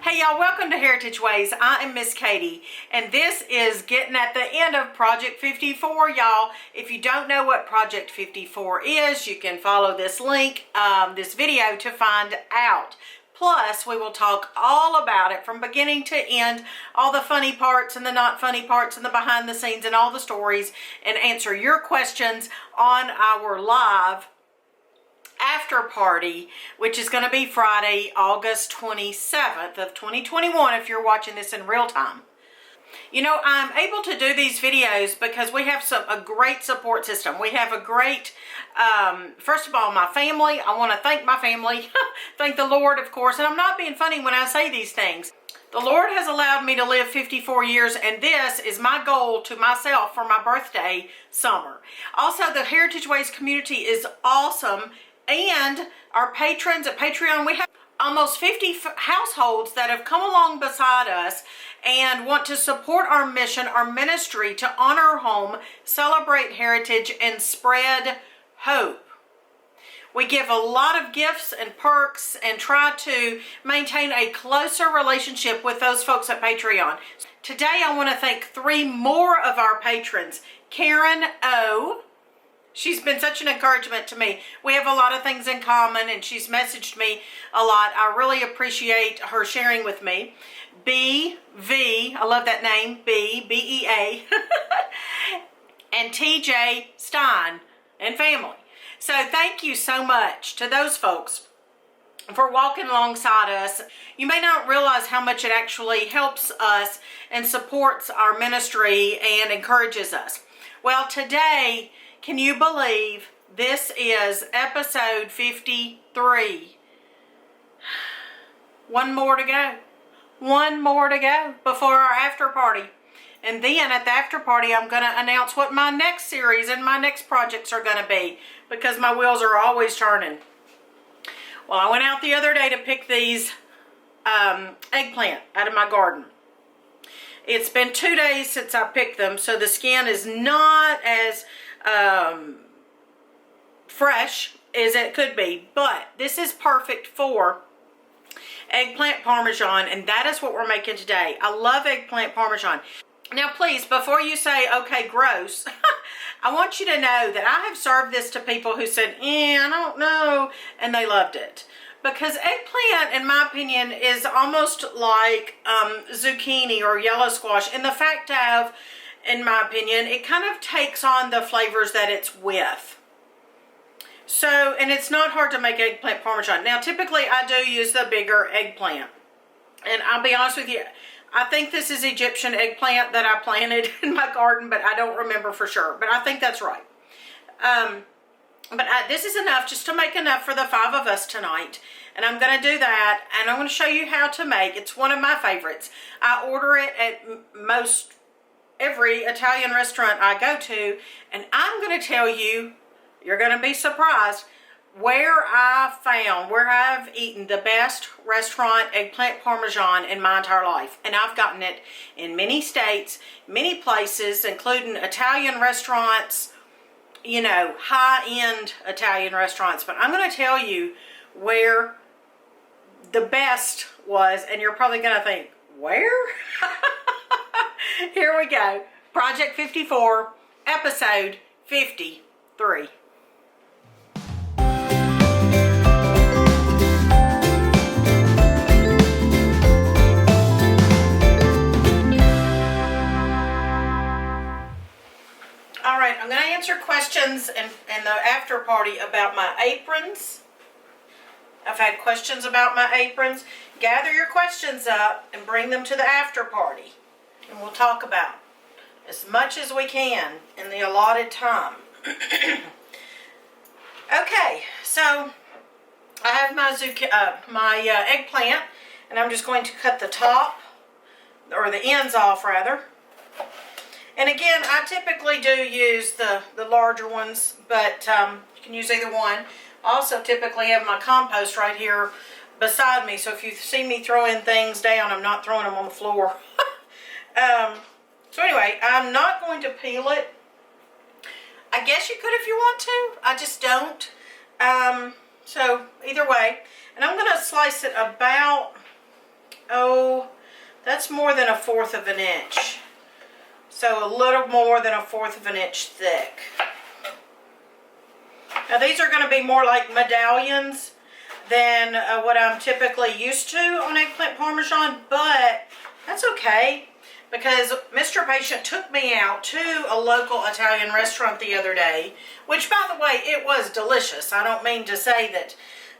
Hey y'all, welcome to Heritage Ways. I am Miss Katie, and this is getting at the end of Project 54, y'all. If you don't know what Project 54 is, you can follow this link, this video to find out. Plus, we will talk all about it from beginning to end, all the funny parts and the not funny parts and the behind the scenes and all the stories, and answer your questions on our live after party, which is going to be Friday, August 27th of 2021 if you're watching this in real time. You know, I'm able to do these videos because we have a great support system. We have a great, first of all, my family. I want to thank my family. Thank the Lord, of course. And I'm not being funny when I say these things. The Lord has allowed me to live 54 years, and this is my goal to myself for my birthday summer. Also, the Heritage Ways community is awesome. And our patrons at Patreon, we have almost 50 households that have come along beside us and want to support our mission, our ministry to honor home, celebrate heritage, and spread hope. We give a lot of gifts and perks and try to maintain a closer relationship with those folks at Patreon. Today, I want to thank 3 more of our patrons. Karen O. She's been such an encouragement to me. We have a lot of things in common, and she's messaged me a lot. I really appreciate her sharing with me. B.V., I love that name, B.E.A., and T.J. Stein and family. So thank you so much to those folks for walking alongside us. You may not realize how much it actually helps us and supports our ministry and encourages us. Well, today, can you believe this is episode 53? One more to go. One more to go before our after party. And then at the after party, I'm going to announce what my next series and my next projects are going to be, because my wheels are always turning. Well, I went out the other day to pick these eggplant out of my garden. It's been 2 days since I picked them, so the skin is not as fresh as it could be, but this is perfect for eggplant parmesan, and that is what we're making today. I love eggplant parmesan. Now please, before you say, okay, gross, I want you to know that I have served this to people who said, I don't know, and they loved it. Because eggplant, in my opinion, is almost like zucchini or yellow squash in the fact of, in my opinion, it kind of takes on the flavors that it's with. So, and it's not hard to make eggplant parmesan. Now, typically I do use the bigger eggplant. And I'll be honest with you, I think this is Egyptian eggplant that I planted in my garden, but I don't remember for sure. But I think that's right. This is enough, just to make enough for the 5 of us tonight. And I'm going to do that, and I'm going to show you how to make. It's one of my favorites. I order it at most every Italian restaurant I go to, and I'm going to tell you, you're going to be surprised, where I've eaten the best restaurant eggplant parmesan in my entire life. And I've gotten it in many states, many places, including Italian restaurants, you know, high-end Italian restaurants. But I'm going to tell you where the best was, and you're probably going to think, where? Here we go. Project 54, episode 53. All right, I'm going to answer questions in the after party about my aprons. I've had questions about my aprons. Gather your questions up and bring them to the after party. And we'll talk about as much as we can in the allotted time. Okay, so I have my eggplant, and I'm just going to cut the top, or the ends off rather. And again, I typically do use the larger ones, but you can use either one. I also typically have my compost right here beside me, so if you see me throwing things down, I'm not throwing them on the floor. So anyway, I'm not going to peel it. I guess you could if you want to. I just don't. So either way. And I'm going to slice it about oh, that's more than 1/4 of an inch. So a little more than 1/4 of an inch thick. Now these are going to be more like medallions than what I'm typically used to on eggplant parmesan, but that's okay because Mr. Patient took me out to a local Italian restaurant the other day, which by the way, it was delicious. I don't mean to say that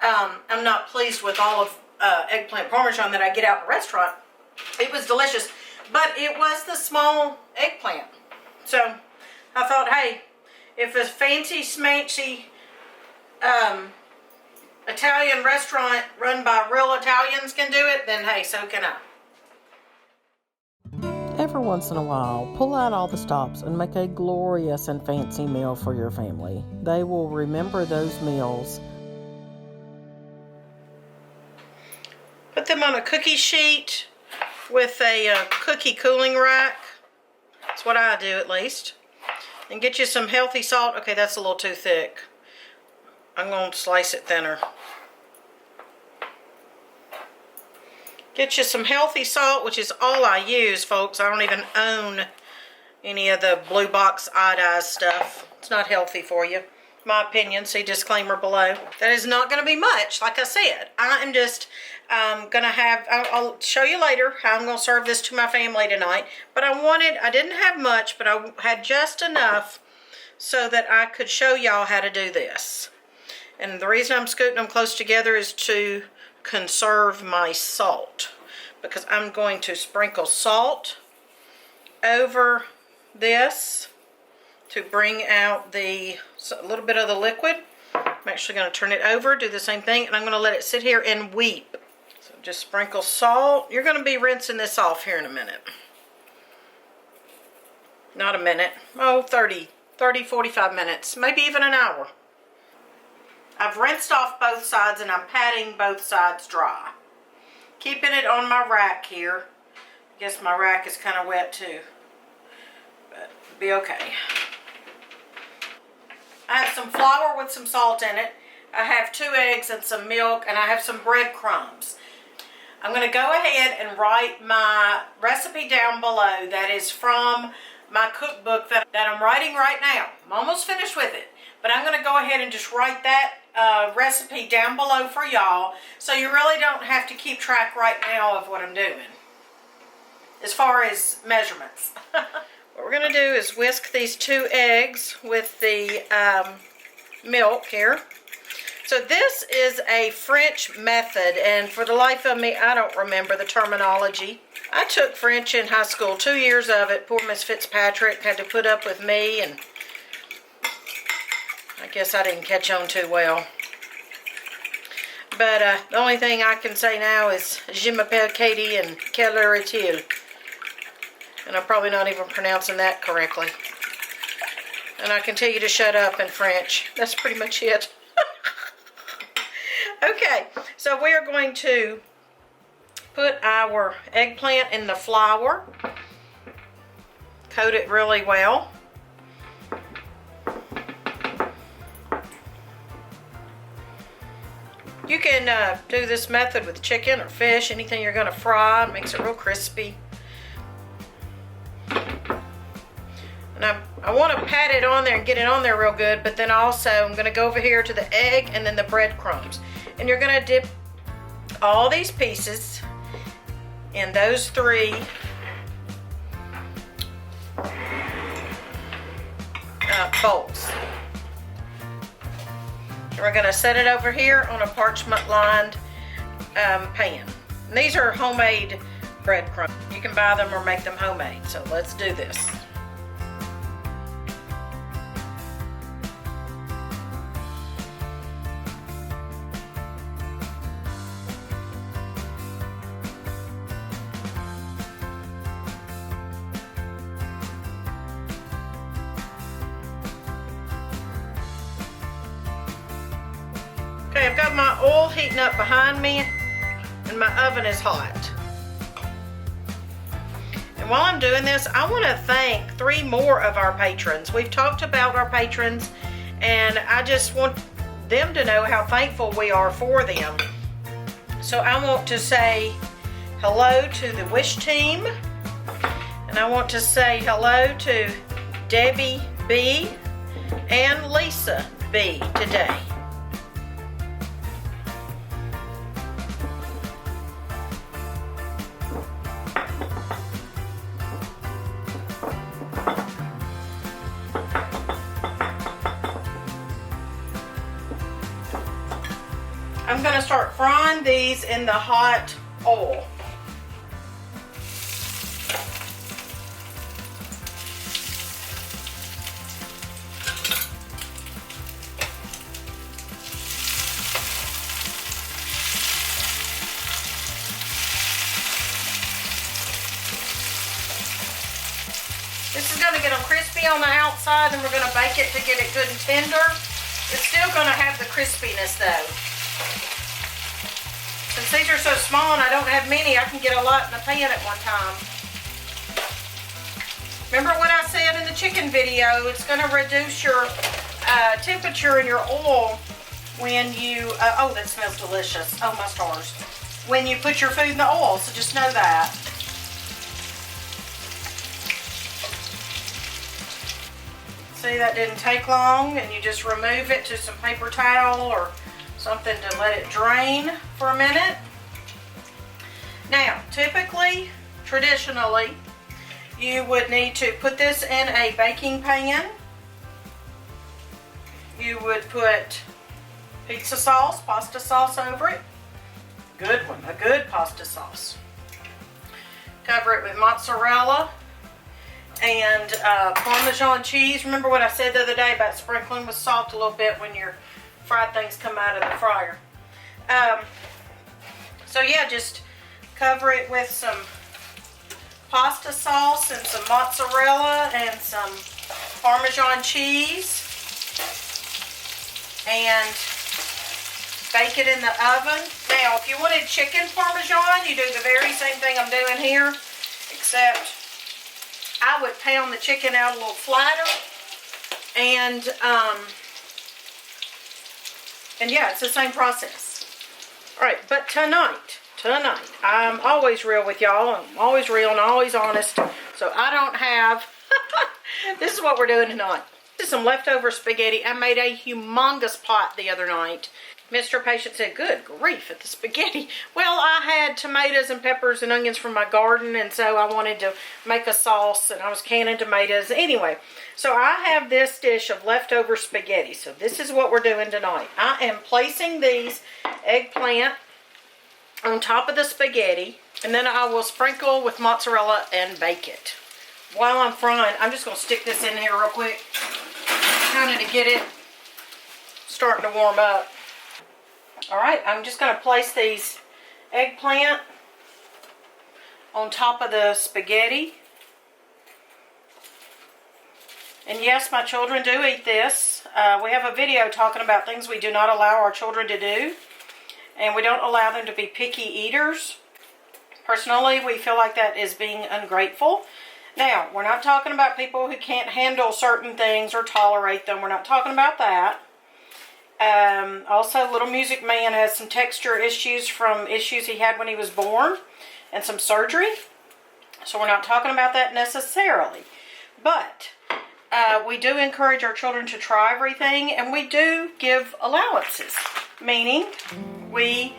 I'm not pleased with all of eggplant parmesan that I get out in a restaurant. It was delicious, but it was the small eggplant. So I thought, hey, if a fancy smancy Italian restaurant run by real Italians can do it, then hey, so can I. Every once in a while, pull out all the stops and make a glorious and fancy meal for your family. They will remember those meals. Put them on a cookie sheet with a cookie cooling rack. That's what I do, at least. And get you some healthy salt. Okay, that's a little too thick. I'm going to slice it thinner. Get you some healthy salt, which is all I use, folks. I don't even own any of the blue box iodized stuff. It's not healthy for you. My opinion. See disclaimer below. That is not going to be much, like I said. I am just going to have, I'll show you later how I'm going to serve this to my family tonight. But I didn't have much, but I had just enough so that I could show y'all how to do this. And the reason I'm scooting them close together is to conserve my salt, because I'm going to sprinkle salt over this to bring out a little bit of the liquid. I'm actually going to turn it over, do the same thing, and I'm going to let it sit here and weep. So just sprinkle salt. You're going to be rinsing this off here in a minute. Not a minute. Oh, 30, 45 minutes, maybe even an hour. I've rinsed off both sides and I'm patting both sides dry. Keeping it on my rack here. I guess my rack is kind of wet too, but it'll be okay. I have some flour with some salt in it. I have 2 eggs and some milk, and I have some breadcrumbs. I'm going to go ahead and write my recipe down below. That is from my cookbook that I'm writing right now. I'm almost finished with it, but I'm going to go ahead and just write that recipe down below for y'all, so you really don't have to keep track right now of what I'm doing as far as measurements. What we're going to do is whisk these 2 eggs with the milk here. So this is a French method, and for the life of me, I don't remember the terminology. I took French in high school, 2 years of it. Poor Miss Fitzpatrick had to put up with me, and I guess I didn't catch on too well. But the only thing I can say now is Je m'appelle Katie and quelle heure est-il? And I'm probably not even pronouncing that correctly. And I can tell you to shut up in French. That's pretty much it. Okay, so we are going to put our eggplant in the flour. Coat it really well. You can do this method with chicken or fish, anything you're going to fry. It makes it real crispy. And I want to pat it on there and get it on there real good, but then also I'm going to go over here to the egg and then the breadcrumbs. And you're going to dip all these pieces in those 3 bowls. We're going to set it over here on a parchment lined pan. And these are homemade breadcrumbs. You can buy them or make them homemade. So let's do this. Okay, I've got my oil heating up behind me and my oven is hot. And while I'm doing this, I want to thank 3 more of our patrons. We've talked about our patrons, and I just want them to know how thankful we are for them. So I want to say hello to the Wish team. And I want to say hello to Debbie B and Lisa B today. I'm going to start frying these in the hot oil. This is going to get them crispy on the outside, and we're going to bake it to get it good and tender. It's still going to have the crispiness though. Since these are so small and I don't have many, I can get a lot in the pan at one time. Remember what I said in the chicken video, it's going to reduce your temperature in your oil when you, oh that smells delicious, oh my stars, when you put your food in the oil, so just know that. See, that didn't take long, and you just remove it to some paper towel or something to let it drain for a minute. Now, typically, traditionally, you would need to put this in a baking pan. You would put pizza sauce, pasta sauce over it. Good one, a good pasta sauce. Cover it with mozzarella and Parmesan cheese. Remember what I said the other day about sprinkling with salt a little bit when your fried things come out of the fryer. So yeah, just cover it with some pasta sauce and some mozzarella and some Parmesan cheese and bake it in the oven. Now, if you wanted chicken Parmesan, you do the very same thing I'm doing here, except I would pound the chicken out a little flatter, and yeah, it's the same process. All right, but tonight, I'm always real with y'all. I'm always real and always honest. So I don't have, this is what we're doing tonight. This is some leftover spaghetti. I made a humongous pot the other night. Mr. Patient said, good grief at the spaghetti. Well, I had tomatoes and peppers and onions from my garden, and so I wanted to make a sauce, and I was canning tomatoes. Anyway, so I have this dish of leftover spaghetti. So this is what we're doing tonight. I am placing these eggplant on top of the spaghetti, and then I will sprinkle with mozzarella and bake it. While I'm frying, I'm just going to stick this in here real quick, kind of to get it starting to warm up. Alright, I'm just going to place these eggplant on top of the spaghetti. And yes, my children do eat this. We have a video talking about things we do not allow our children to do. And we don't allow them to be picky eaters. Personally, we feel like that is being ungrateful. Now, we're not talking about people who can't handle certain things or tolerate them. We're not talking about that. Also, Little Music Man has some texture issues from issues he had when he was born and some surgery. So we're not talking about that necessarily. But we do encourage our children to try everything, and we do give allowances. Meaning, we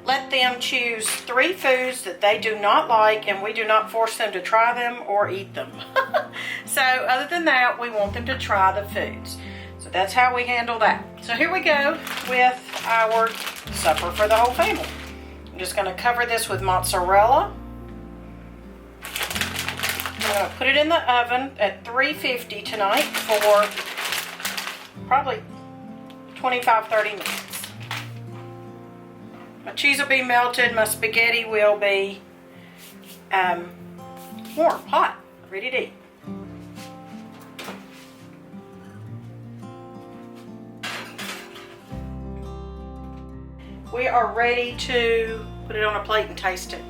let them choose 3 foods that they do not like, and we do not force them to try them or eat them. So other than that, we want them to try the foods. So that's how we handle that. So here we go with our supper for the whole family. I'm just going to cover this with mozzarella. I'm going to put it in the oven at 350 tonight for probably 25-30 minutes. My cheese will be melted. My spaghetti will be warm, hot, ready to eat. We are ready to put it on a plate and taste it.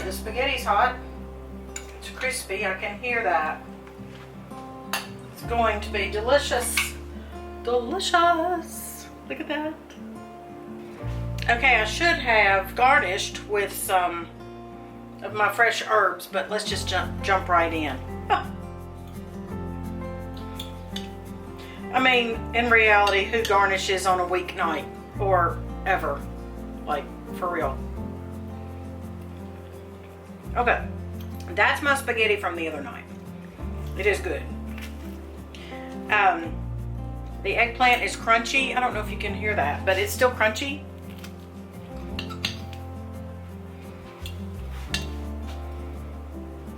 the spaghetti's hot. It's crispy, I can hear that. It's going to be delicious. Delicious. Look at that. Okay, I should have garnished with some of my fresh herbs, but let's just jump right in. I mean, in reality, who garnishes on a weeknight or ever? Like, for real. Okay, that's my spaghetti from the other night. It is good. The eggplant is crunchy. I don't know if you can hear that, but it's still crunchy.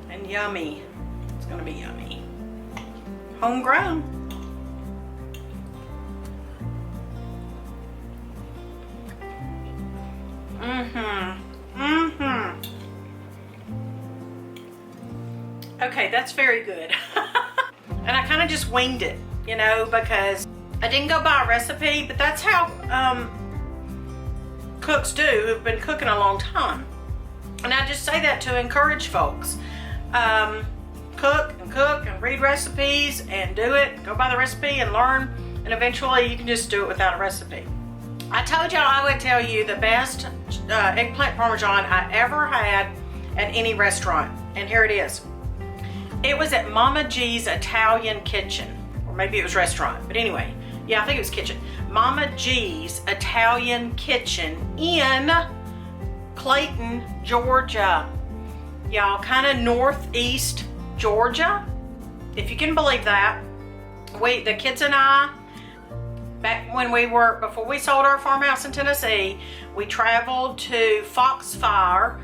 And yummy. It's gonna be yummy. Homegrown. Okay, that's very good. And I kind of just winged it, you know, because I didn't go by a recipe, but that's how cooks do who've been cooking a long time. And I just say that to encourage folks. Cook and read recipes and do it. Go by the recipe and learn, and eventually you can just do it without a recipe. I told y'all I would tell you the best eggplant parmesan I ever had at any restaurant, and here it is. It was at Mama G's Italian Kitchen, or maybe it was restaurant, but anyway, yeah, I think it was kitchen. Mama G's Italian Kitchen in Clayton, Georgia. Y'all, kind of northeast Georgia, if you can believe that. The kids and I, back when before we sold our farmhouse in Tennessee, we traveled to Foxfire,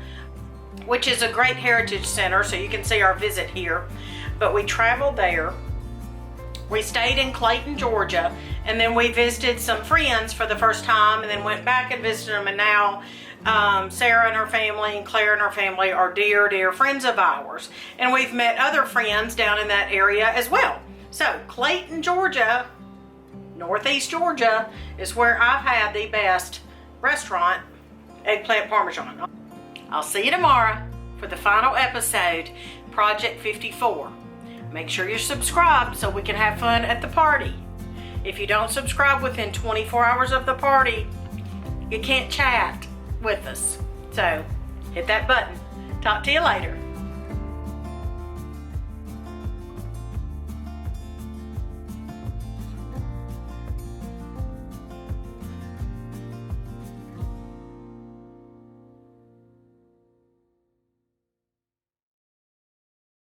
which is a great heritage center, so you can see our visit here. But we traveled there. We stayed in Clayton, Georgia, and then we visited some friends for the first time, and then went back and visited them, and now Sarah and her family and Claire and her family are dear, dear friends of ours. And we've met other friends down in that area as well. So Clayton, Georgia, northeast Georgia, is where I've had the best restaurant eggplant parmesan. I'll see you tomorrow for the final episode, Project 54. Make sure you're subscribed so we can have fun at the party. If you don't subscribe within 24 hours of the party, you can't chat with us. So hit that button. Talk to you later.